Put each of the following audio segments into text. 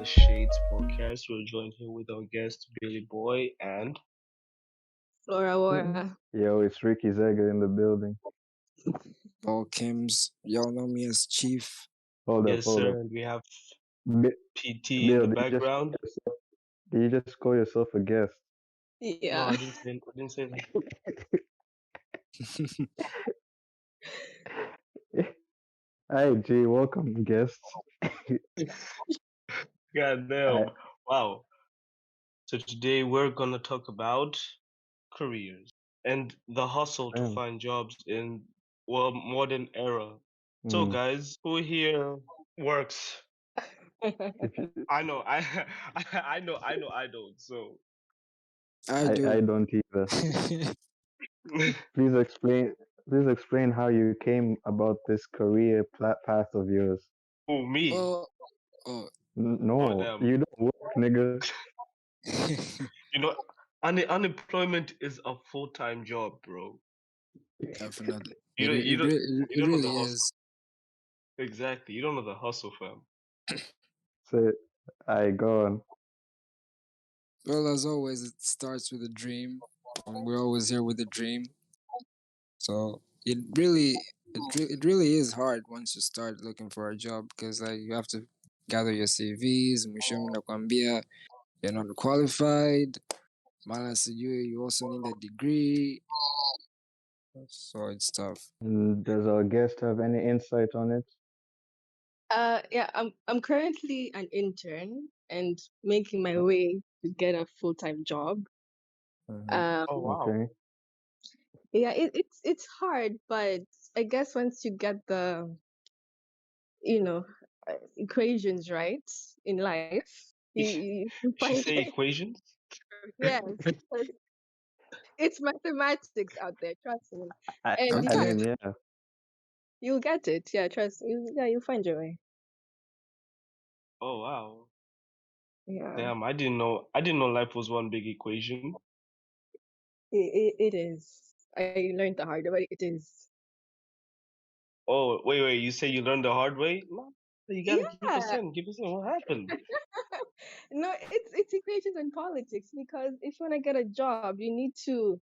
the Shades podcast. We're joined here with our guest Billy Boy and Laura Wara. Yo, it's Ricky Zega in the building. Paul Kims. Y'all know me as Chief. Hold up, yes hold sir, up. and we have Bi- PT in Bill, the background. did you just call yourself a guest? No, Yeah. I didn't say that. Hi, G, welcome, guests. God I, damn. Wow. So today we're gonna talk about careers and the hustle to damn. find jobs in modern era. So Hmm. guys, who here works? If you, I know I I don't. So I I do. don't either. Please explain. Please explain how you came about this career path of yours. who me? well, oh, Oh No, damn. you don't work, nigga. You know, unemployment is a full-time job, bro. definitely. You It, don't re- you it, don't re- you it don't know the really hustle. is. Exactly. You don't know the hustle, fam. So, I go on. Well, as always, it starts with a dream. And we're always here with a dream. So it really is hard once you start looking for a job because like you have to gather your CVs. Mwishowe nakwambia you're not qualified. Mala sijui you also need a degree. So it's tough. Does our guest have any insight on it? Yeah, I'm currently an intern and making my way to get a full-time job. Mhm. Um, Oh wow. Okay. yeah, it's hard, but I guess once you get the, you know, equations right in life, you She find say equations? yes, 'cause it's mathematics out there, trust me. And I Okay. mean, yeah. you'll get it. Yeah, trust me. Yeah, you'll find your way. Oh wow. Yeah. Damn, I didn't know life was one big equation. It is. I learned the hard way. It is. Oh, wait, you say you learned the hard way? No, you gotta Yeah. give us in. What happened? No, it's equations and politics because if you want to get a job, you need to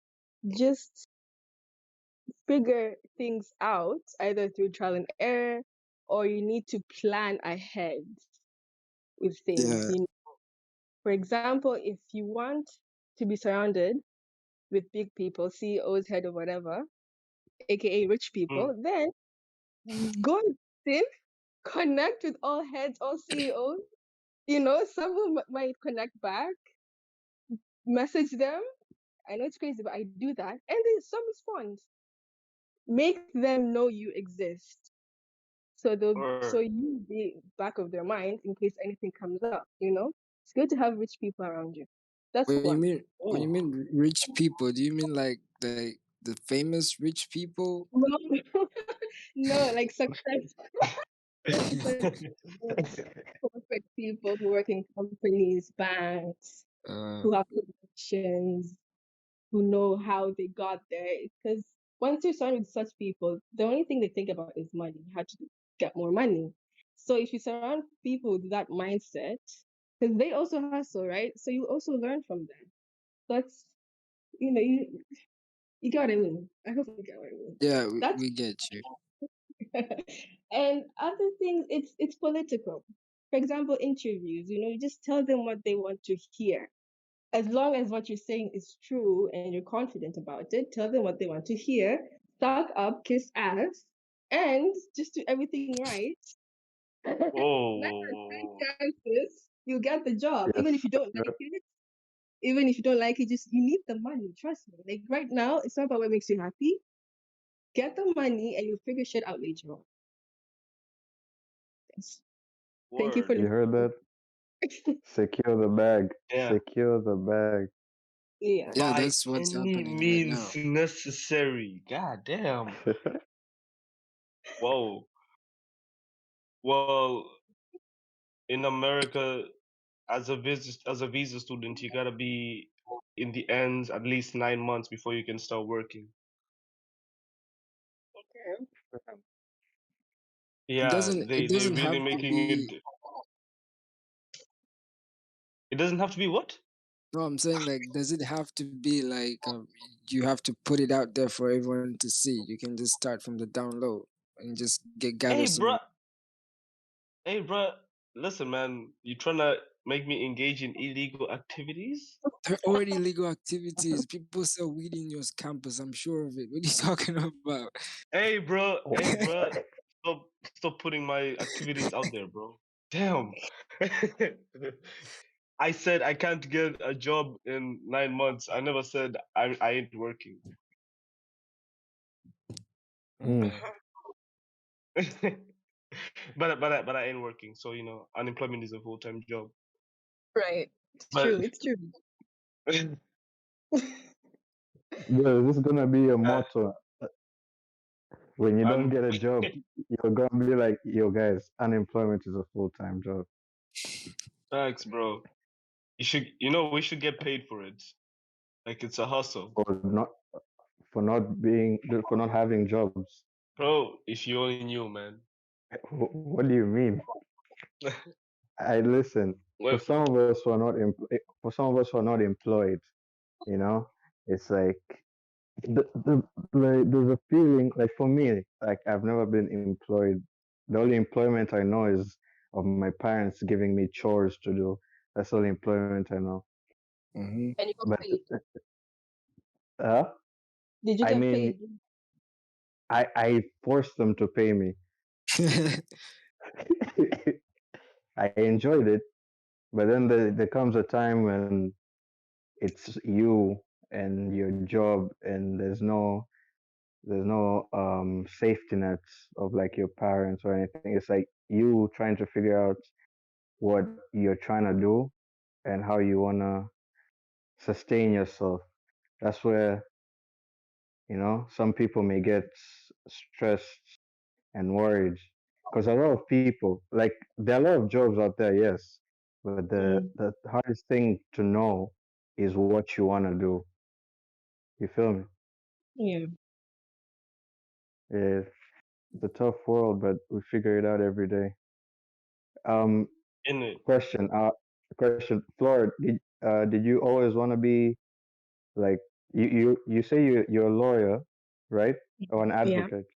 just figure things out either through trial and error or you need to plan ahead with things. Yeah. For example, if you want to be surrounded with big people, CEOs, head of whatever, aka rich Hmm. people, then go in, connect with all heads, all CEOs. Some might connect back, message them. I know it's crazy, but I do that. And then some respond. Make them know you exist. So Or you be back of their mind in case anything comes up. It's good to have rich people around you. That's one. When you oh, mean rich people, do you mean like the famous rich people? No, no, like successful corporate people who work in companies, banks, Uh, who have connections, who know how they got there. Because once you're surrounded with such people, the only thing they think about is money, how to get more money. So if you surround people with that mindset, because they also hustle, right? So you also learn from them. That's you get what I mean. I hope you get what I mean. yeah, That's we get you. and other things. It's political. For example, interviews. You just tell them what they want to hear as long as what you're saying is true and you're confident about it, tell them what they want to hear, suck up, kiss ass, and just do everything right. Nine out of ten oh, chances you'll get the job, even if Yes. you don't like it. Even if you don't like it, just you need the money. Trust me. Like right now, it's not about what makes you happy. Get the money, and you'll figure shit out later on. Yes. Thank you for word. You heard that? listening. Secure the bag. Yeah. Secure the bag. Yeah. Yeah, By that's what's any happening right now. means necessary. God damn. Whoa. Well, in America, as a visa student, you gotta be in the ends at least 9 months before you can start working. Okay. Yeah, It they doesn't really have to making be it. It doesn't have to be what? No, I'm saying like, does it have to be like you have to put it out there for everyone to see? You can just start from the download and just gather Hey, some. bruh. Hey, bruh. Listen, man. You trying to make me engage in illegal activities? There are already legal activities. People sell weed in your campus. I'm sure of it. What are you talking about? Hey, bro. Hey, bro. Stop putting my activities out there, bro. Damn. I said I can't get a job in 9 months. I never said I ain't working. Mm. But I ain't working. So unemployment is a full time job. Right. It's But true. It's true. Yo, this is gonna be a uh, motto. When you don't un- get a job, you're gonna be like, yo, guys, unemployment is a full-time job. thanks, bro. We should get paid for it. Like it's a hustle, For not for not being for not having jobs. bro. If you only knew, man. What do you mean? I listen. For Well, some of us who are not for some of us who are not employed, you know, it's like there's a feeling like for me, like I've never been employed. The only employment I know is of my parents giving me chores to do. That's the only employment I know. Mm-hmm. And you got But paid. uh, Did you I get mean, paid? I forced them to pay me. I enjoyed it, but then there comes a time when it's you and your job, and there's no safety nets of like your parents or anything. It's like you trying to figure out what you're trying to do and how you wanna sustain yourself. That's where some people may get stressed and worried because a lot of people like there are a lot of jobs out there, yes, but Mm, the hardest thing to know is what you wanna do. You feel me? yeah. It's a tough world, but we figure it out every day. Um, in it. question. Question. Flora, did you always want to be like you say you're a lawyer, right? Or an Yeah. advocate?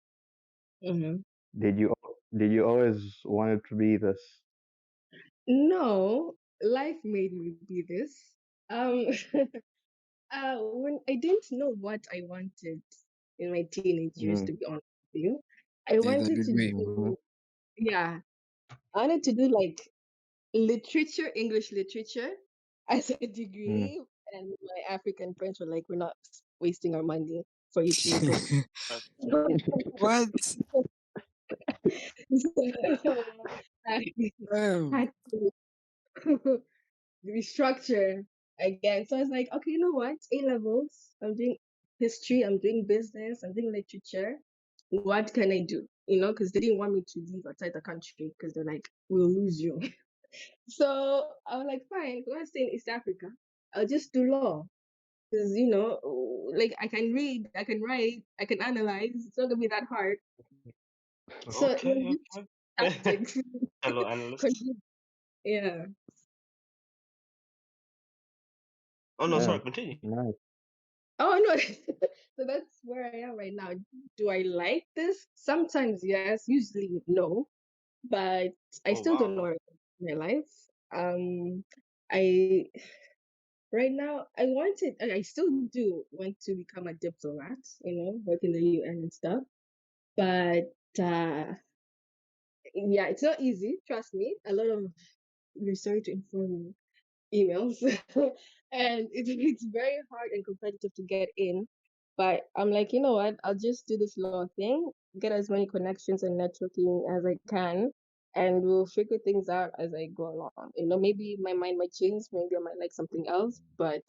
Hmm. Did you did you always wanted to be this? No, life made me be this. Um, when I didn't know what I wanted in my teenage years, Mm, to be honest with you, I Neither wanted did to we. mm-hmm, do, yeah, I wanted to do like literature, English literature as a mm. degree, and my African French were like, we're not wasting our money for you to read books. What? So I Damn. had to restructure again. So I was like, okay, you know what? A levels. I'm doing history. I'm doing business. I'm doing literature. What can I do? Because they didn't want me to leave outside the country because they're like, we'll lose you. So I was like, fine. We're gonna stay in East Africa. I'll just do law because like I can read, I can write, I can analyze. It's not gonna be that hard. So it was Okay, just okay. tactics. Hello, analyst. Con- yeah. Oh no, Yeah, sorry. Continue. nice. Oh no. So that's where I am right now. Do I like this? Sometimes yes, usually no. But I Oh still don't wow. know where I'm in my life. I right now I still do want to become a diplomat, work in the UN and stuff. But uh yeah, it's not easy, trust me. A lot of we're sorry to inform you emails. And it's very hard and competitive to get in. But I'm like, you know what? I'll just do this law thing, get as many connections and networking as I can, and we'll figure things out as I go along. Maybe my mind might change, maybe I might like something else, but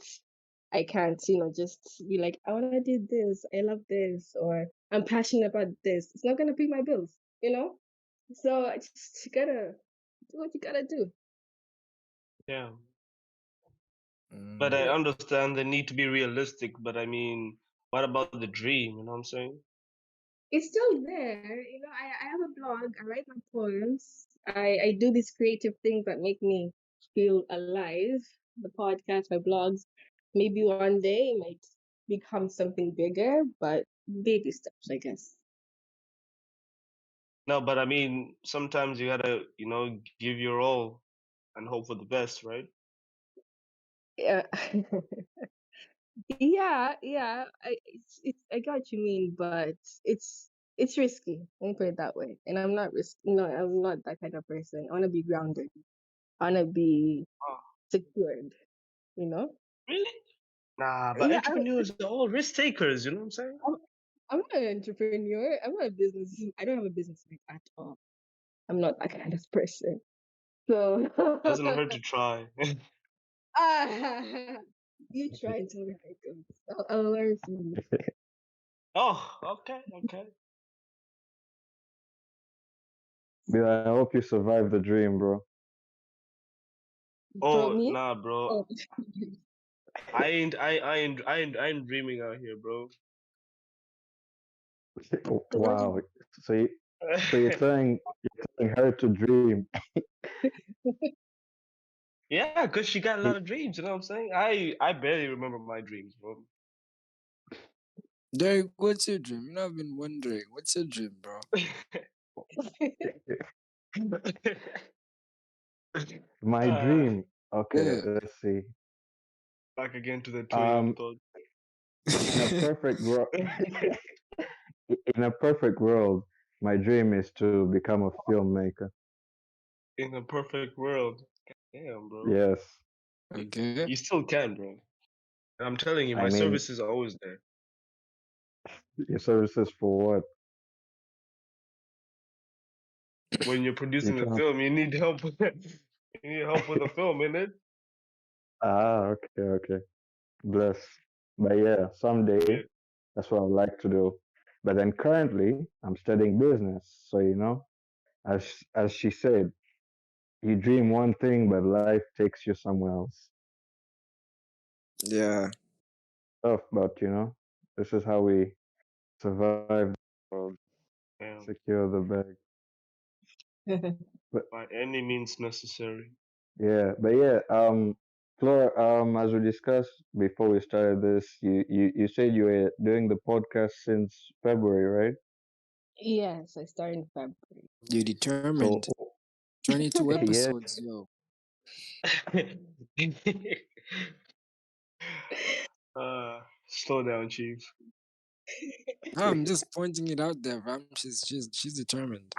I can't, just be like, I want to do this, I love this, or I'm passionate about this. It's not going to pay my bills, you know? So I just gotta do what you gotta do. Yeah. But I Mm. understand they need to be realistic. But I mean, what about the dream? You know what I'm saying? It's still there. I have a blog. I write my poems. I do these creative things that make me feel alive. The podcast, my blogs, maybe one day it might become something bigger, but baby steps, I guess. No, but I mean, sometimes you gotta, give your all and hope for the best, right? Yeah. Yeah. I got what you mean, but it's risky. Let me put it that way. And I'm not risk. No, I'm not that kind of person. I want to be grounded. I want to be Oh, secured. You know? really? Nah, but Yeah. entrepreneurs are all risk takers. You know what I'm saying? I'm, I'm not an entrepreneur. I'm not a business. I don't have a business like at all. I'm not that kind of person. So, Doesn't hurt to try. ah, you try and tell me how it goes. I'll learn from you. Oh, okay, okay. Bill, I hope you survive the dream, bro. Bro, Oh, me? nah, bro. Oh, I ain't dreaming out here, bro. so what? Wow. So you, so you're telling her to dream. Yeah, cause she got a lot of dreams. You know what I'm saying? I barely remember my dreams, bro. Derek, what's your dream? You know, I've been wondering, what's your dream, bro? My uh, dream. Okay, Yeah. let's see. back again to the train of Um, thought. in a perfect world, in a perfect world, my dream is to become a filmmaker. In a perfect world, damn, bro. Yes. You, Okay. you still can, bro. And I'm telling you, I my mean, service is always there. your services for what? When you're You producing a trying? film, you need help with it. You need help with the film, innit? Okay, okay. Bless. But yeah, someday Yeah. that's what I'd like to do. But then currently, I'm studying business. So as she said, you dream one thing, but life takes you somewhere else. Yeah. Tough, but this is how we survive the world, Damn. secure the bag. But By any means necessary. yeah. Flora, as we discussed before we started this, you said you were doing the podcast since February, right? Yes, I started in February. You're determined. So 22 yeah, episodes, yo. Slow down, chief. No, I'm just pointing it out there, fam. She's determined.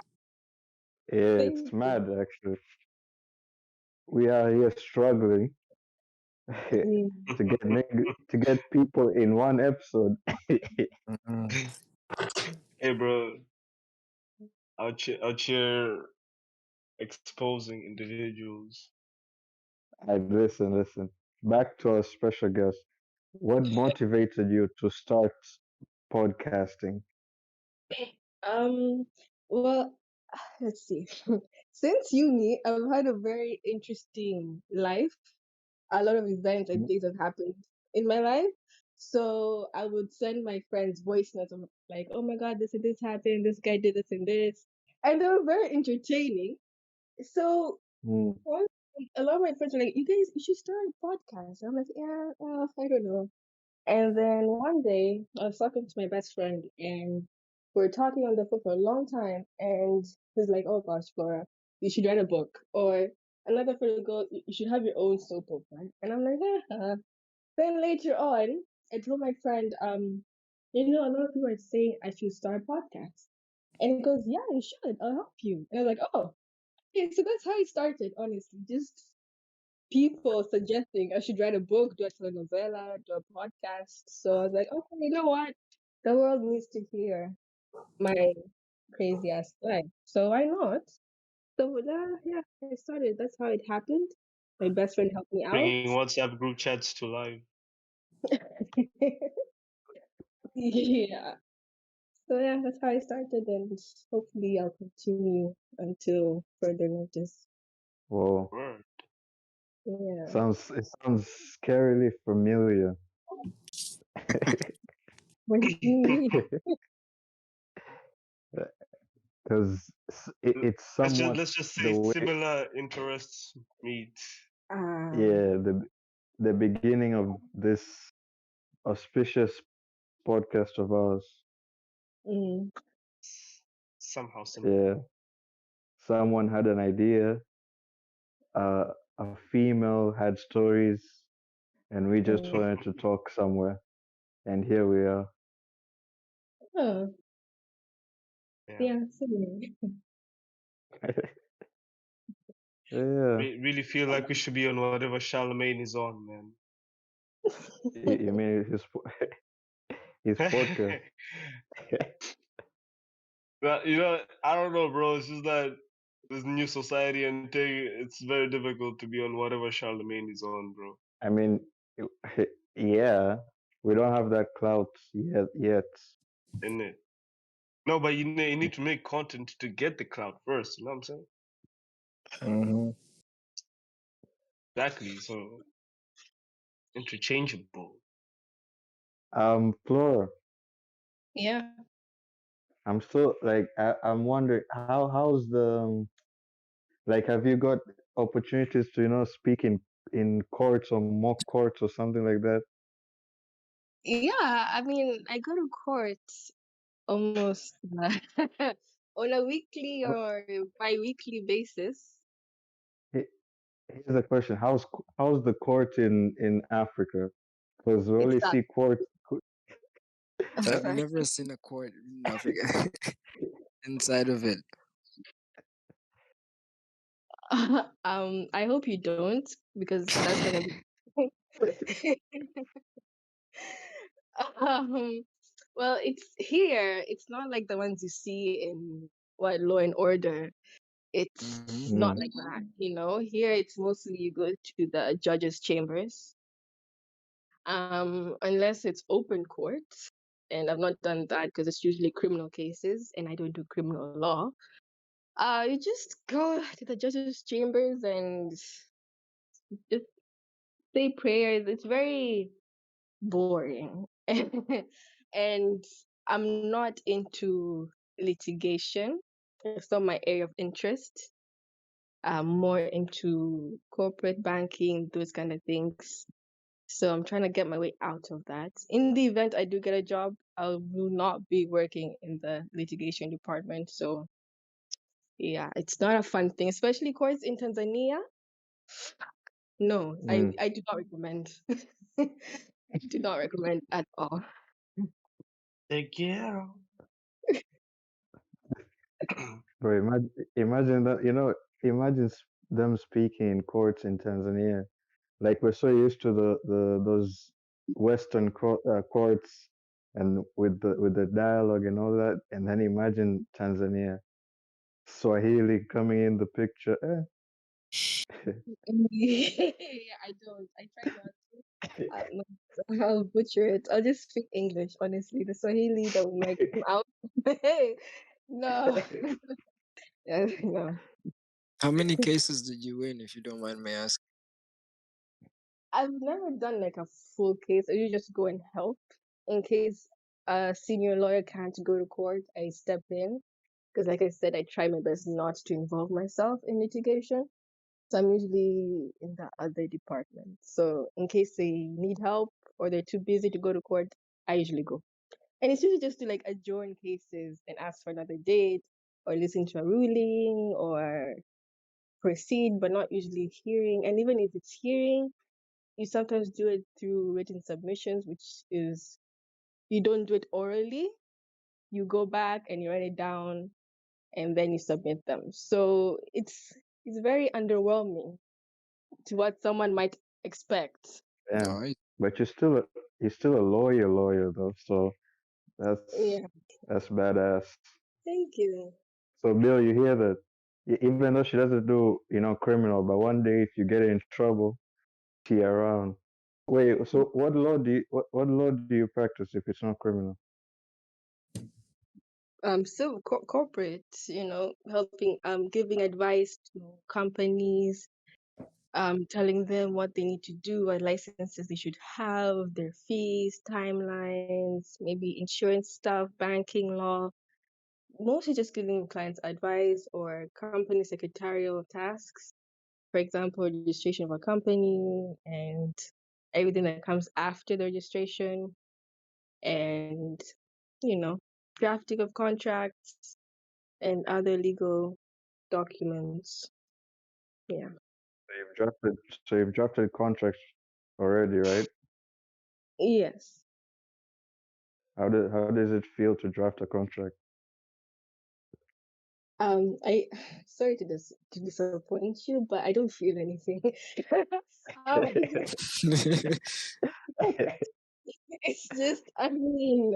yeah, it's Thank you. mad actually. We are here struggling Mm. to get people in one episode. Mhm. Hey, bro. Out here exposing individuals. I listen. Back to our special guest. What motivated you to start podcasting? Um, well, let's see. Since uni, I've had a very interesting life. A lot of events and things have happened in my life. So I would send my friends voice notes of like, oh my God, this and this happened, this guy did this and this. And they were very entertaining. So Mm, one, a lot of my friends were like, you guys, you should start a podcast. I'm like, yeah, I don't know. And then one day, I was talking to my best friend, and we were talking on the phone for a long time. And he's like, "Oh gosh, Flora, you should write a book." Or another friend would go, "You should have your own soap opera." And I'm like, Then later on, I told my friend, a lot of people are saying I should start a podcast. And he goes, "Yeah, you should. I'll help you." And I was like, "Oh, okay." So that's how it started. Honestly, just people suggesting I should write a book, do a telenovela, do a podcast. So I was like, okay, you know what? The world needs to hear my crazy ass life. So why not? So yeah, I started. That's how it happened. My best friend helped me out. Bringing WhatsApp group chats to life. Yeah. So yeah, that's how I started, and hopefully I'll continue until further notice. whoa, Word. Yeah. it sounds scarily familiar. What do you mean? Because it's let's just somewhat let's just the say way. similar interests meet. Yeah, Um, the beginning of this auspicious podcast of ours. mm, Somehow similar. Yeah, someone had an idea, a female had stories, and we just mm. wanted to talk somewhere. And here we are. Oh, Yeah. yeah, similar. Yeah, Really feel like we should be on whatever Charlemagne is on, you mean his podcast? man. But I don't know, bro. It's just that this new society and thing, it's very difficult to be on whatever Charlemagne is on, bro. I mean, yeah, we don't have that clout yet. Yet, Isn't it? No, but you need to make content to get the cloud first. You know what I'm saying? Mm-hmm. Exactly. So interchangeable. Flora, Yeah. I'm still like I'm wondering how's the like have you got opportunities to speak in courts or mock courts or something like that? Yeah, I mean, I go to court almost on a weekly Oh, or bi-weekly basis. he- here's the question: how's the court in Africa? Because we It's only that. see court. Huh? I've never seen a court in Africa inside of it. I hope you don't because that's gonna be um well, it's here. It's not like the ones you see in what Law and Order. It's Mm-hmm. not Mm, like that, you know. Here it's mostly you go to the judge's chambers. Unless it's open court, and I've not done that because it's usually criminal cases and I don't do criminal law. You just go to the judge's chambers and just say prayers. It's very boring. And I'm not into litigation. It's not my area of interest. I'm more into corporate banking, those kind of things. So I'm trying to get my way out of that. In the event I do get a job, I will not be working in the litigation department. So yeah, it's not a fun thing, especially courts in Tanzania. No, mm. I do not recommend. I do not recommend at all. Te quiero. Bro, imagine that, imagine them speaking in courts in Tanzania. Like we're so used to those Western courts and with the dialogue and all that, and then imagine Tanzania, Swahili coming in the picture. Yeah, I don't. I try not to. I'll butcher it. I'll just speak English, honestly. The Swahili that will make come out. Hey, no. Yeah, no. How many cases did you win, if you don't mind me asking? I've never done like a full case. I usually just go and help in case a senior lawyer can't go to court. I step in because, like I said, I try my best not to involve myself in litigation. So I'm usually in the other department. So in case they need help or they're too busy to go to court, I usually go. And it's usually just to like adjourn cases and ask for another date or listen to a ruling or proceed, but not usually hearing. And even if it's hearing, you sometimes do it through written submissions, which is you don't do it orally. You go back and you write it down and then you submit them. So it's very underwhelming to what someone might expect. Damn. No, But you're still a lawyer though, so that's Yeah. that's badass. Thank you. So Bill, you hear that? Even though she doesn't do criminal, but one day if you get in trouble, she around. Wait, so what law do you practice if it's not criminal? So corporate, helping, giving advice to companies, telling them what they need to do, what licenses they should have, their fees, timelines, maybe insurance stuff, banking law. Mostly just giving clients advice or company secretarial tasks. for example, registration of a company and everything that comes after the registration, and you know, drafting of contracts and other legal documents. Yeah. So you've drafted contracts already, right? Yes. How does it feel to draft a contract? I sorry to disappoint you, but I don't feel anything. um, it's just, I mean,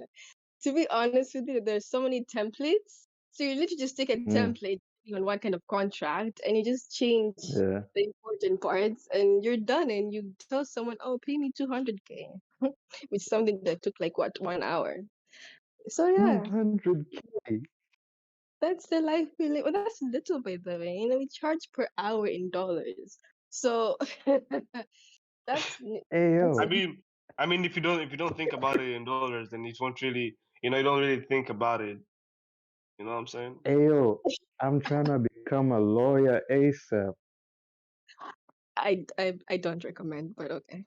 to be honest with you, there's so many templates. So you literally just take a Mm, template depending on what kind of contract, and you just change yeah. the important parts, and you're done. And you tell someone, "Oh, pay me 200K," which is something that took like what 1 hour. So yeah, 200K. that's the life we live. Well, that's little, by the way. You know, we charge per hour in dollars. So that's Hey that's I yo, mean, if you don't think about it in dollars, then you won't really, you don't really think about it. You know what I'm saying? hey yo, I'm trying to become a lawyer ASAP. I don't recommend, but okay.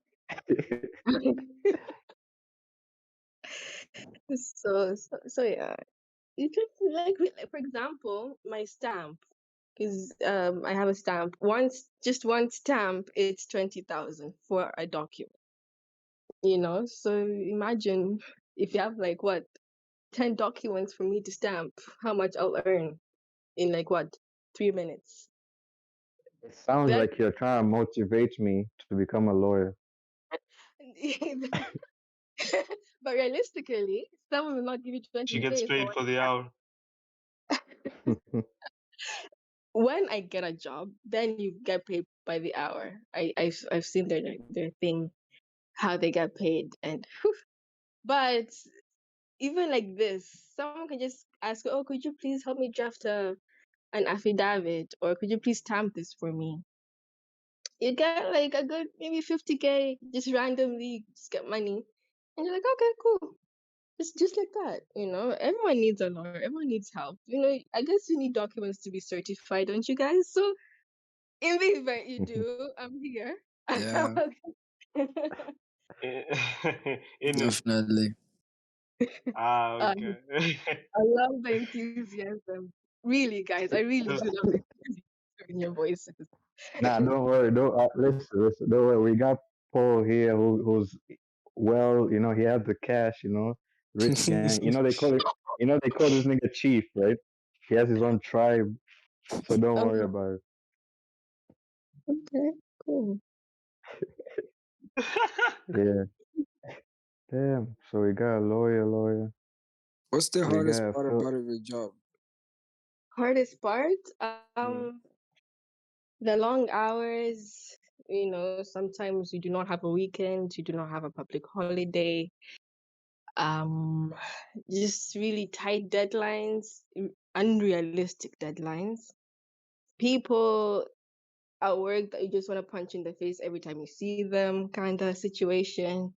So yeah, you can like for example, my stamp is I have a stamp. Just one stamp, it's 20,000 for a document. You know, so imagine if you have like what 10 documents for me to stamp, how much I'll earn in like what 3 minutes. It sounds That like you're trying to motivate me to become a lawyer. but realistically, someone will not give you She 20K gets for paid one. for the hour. When I get a job, then you get paid by the hour. I've seen their thing, how they get paid, and whew. But even like this, someone can just ask, "Oh, could you please help me draft an affidavit, or could you please stamp this for me?" You get like a good maybe 50K just randomly, just get money, and you're like, "Okay, cool." Just like that, you know. Everyone needs a lawyer. Everyone needs help. You know, I guess you need documents to be certified, don't you guys? So in the event you do, I'm here. Yeah, In it. definitely. Ah, um, okay. I love the enthusiasm. Really, guys, I really do Just love the enthusiasm in your voices. Nah, don't worry. Don't listen. Don't worry. We got Paul here, who's well. He has the cash. Rich gang. They call this nigga chief, right? He has his own tribe. So don't worry Um, about okay, cool. it. Yeah. Damn. So we got a lawyer. What's the We hardest got part Phil. about of your job? Hardest part, Mm. the long hours. You know, sometimes you do not have a weekend, you do not have a public holiday. Um, just really tight deadlines, unrealistic deadlines. People at work that you just want to punch in the face every time you see them, kind of situation.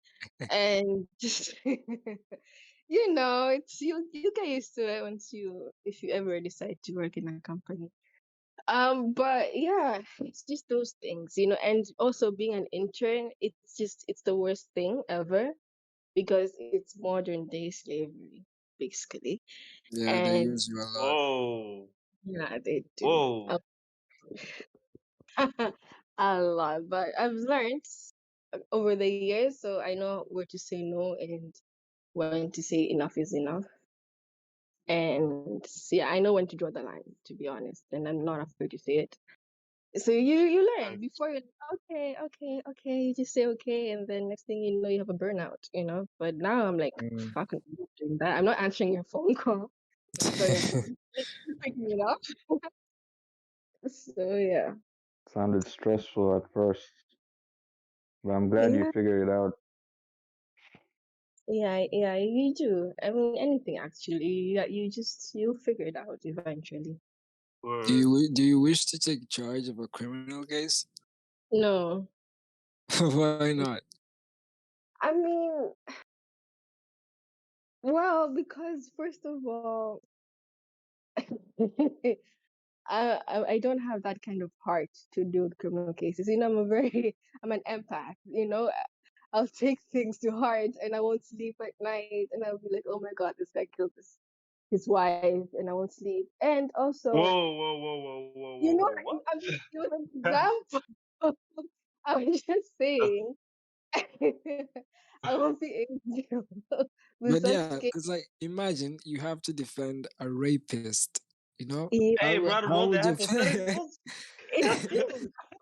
And just it's you get used to it once you if you ever decide to work in a company. But yeah, it's just those things, and also being an intern, it's the worst thing ever because it's modern day slavery, basically. Yeah, they And use you a lot. whoa, yeah, they do. whoa. A lot, but I've learned over the years, so I know where to say no and when to say enough is enough. And yeah, I know when to draw the line, to be honest, and I'm not afraid to say it. So you learn Nice. before you're like, okay, you just say okay, and then next thing you know, you have a burnout. But now I'm like, Mm. fuck, I'm not doing that. I'm not answering your phone call. So yeah, you're picking it up. So yeah, Sounded stressful at first, but I'm glad you yeah, figured it out. yeah. You do. I mean, anything actually. You'll figure it out eventually. Word. Do you wish to take charge of a criminal case? No, Why not? I mean, well, because first of all, I don't have that kind of heart to deal with criminal cases. I'm an empath. I'll take things to heart, and I won't sleep at night, and I'll be like, oh my god, this guy killed his wife, and I won't sleep. And also, Whoa, whoa, whoa, whoa, whoa, whoa, you know, whoa, what? I'm just doing an example. I was just saying, I won't be able to with But such yeah, case. it's like imagine you have to defend a rapist. You know Hey, we're out of how all the would you hypotheticals.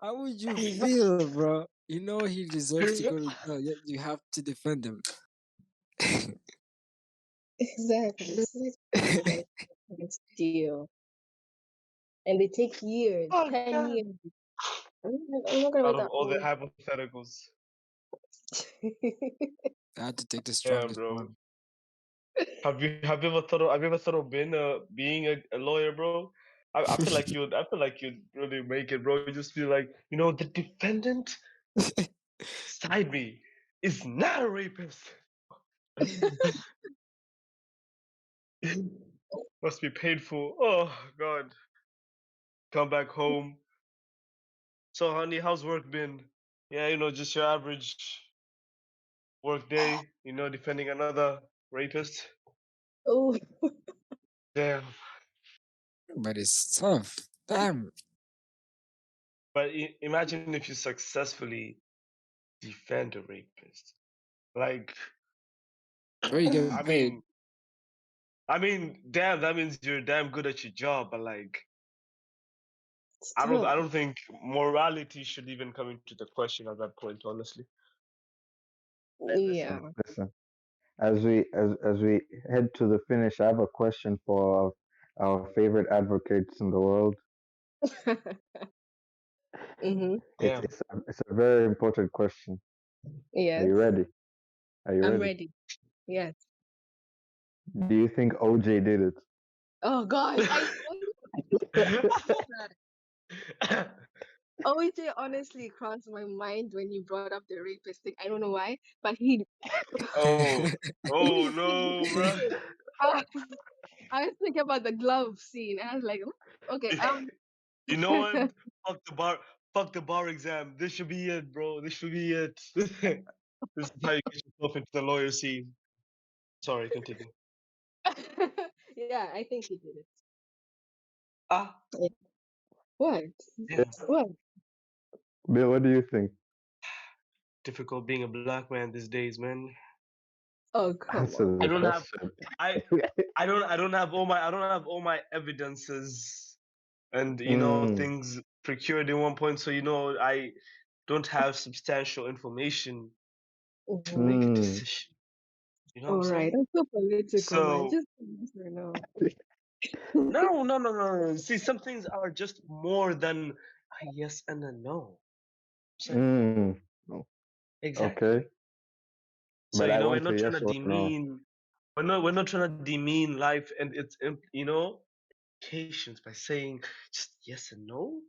how would you feel, bro? You know he deserves to go to jail, yet you have to defend him. Exactly. It's like, why? It's deal. And they take years, Oh 10 God. years. I'm not gonna Out wait of that all the long. hypotheticals. I had to take the Yeah, strongest bro. one. Have you ever thought of being a lawyer, bro? I feel like you'd really make it, bro. You just feel like, the defendant beside me is not a rapist. Must be painful. Oh God. Come back home. So honey, how's work been? Yeah, just your average work day, defending another rapist. Oh, Damn. But it's tough. Damn. But imagine if you successfully defend a rapist. Like, Or you get I paid. mean, damn, that means you're damn good at your job. But like, I still, don't think morality should even come into the question at that point. Honestly. Hey, listen, yeah. listen. As we head to the finish, I have a question for our favorite advocates in the world. Mm-hmm. Damn. It's a very important question. Are you Yes. ready? Are you I'm ready? ready. Yes. Do you think OJ did it? Oh gosh, I that. OJ honestly crossed my mind when you brought up the rapist thing. I don't know why, but Oh, oh he no, did bro. it. I was thinking about the glove scene. And I was like, "Hmm, okay, You know what? Fuck the bar. Fuck the bar exam. This should be it, bro. This should be it. This is how you get yourself into the lawyer scene. Sorry, continue. yeah, I think he did it. Ah, Yeah. What? yeah. What? Bill, what do you think? Difficult being a black man these days, man. Oh, come Answer on. the I don't have. question. I. I don't have all my evidences and Mm, things procured in one point. So I don't have substantial information to Mm-hmm. make a mm, decision. You know what I'm All right. saying? I'm so political, man. So Just yes or no. no, no, no, no, no. See, some things are just more than a yes and a no. Saying mm. exactly. Okay, So but I we're want a not trying yes to or no. demean. We're not trying to demean life and its implications by saying just yes and no.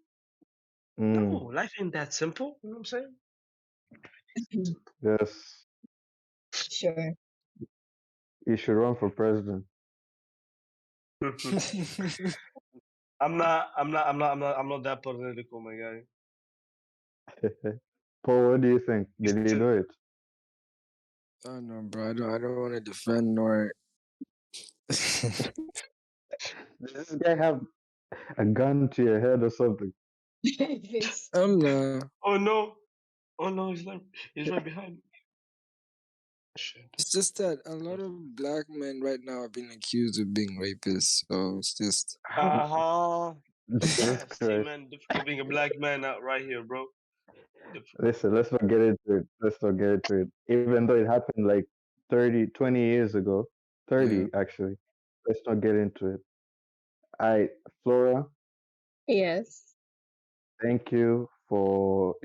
Mm, No, life ain't that simple. You know what I'm saying? yes, Sure. you should run for president. I'm not that political, my guy. Paul, what do you think? Did he do it? I don't know, bro. I don't want to defend nor. Does this guy have a gun to your head or something? I think I'm so. not. Oh no! Oh no! He's right behind me. Shit. It's just that a lot of black men right now are being accused of being rapists. So it's just. Uh-huh. Jesus See, Christ. man, difficult being a black man out right here, bro. Difficult. Listen, let's not get into it. Let's not get into it. Even though it happened like 30, 20 years ago, Yeah. 30 actually. Let's not get into it. I, Flora, Yes. thank you for,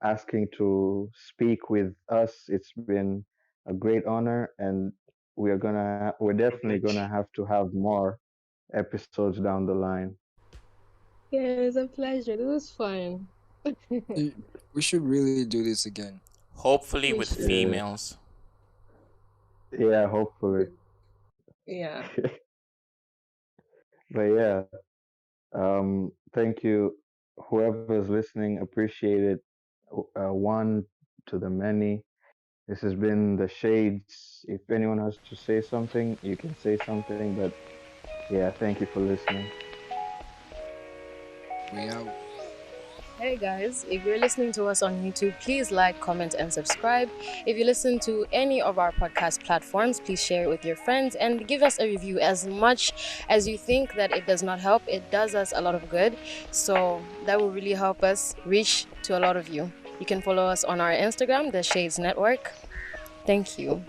asking to speak with us. It's been a great honor, and we're definitely gonna Privilege. have to have more episodes down the line. Yeah, it's a pleasure. It was fun. We should really do this again. Hopefully We with should. Yeah, females. yeah, hopefully. Yeah. But yeah, Thank you, whoever's listening. Appreciate it. One to the many. This has been the Shades. If anyone has to say something, you can say something. But yeah, thank you for listening. We out. Hey guys, if you're listening to us on YouTube, please like, comment, and subscribe. If you listen to any of our podcast platforms, please share it with your friends and give us a review. As much as you think that it does not help, it does us a lot of good. So that will really help us reach to a lot of you. You can follow us on our Instagram, The Shades Network. Thank you.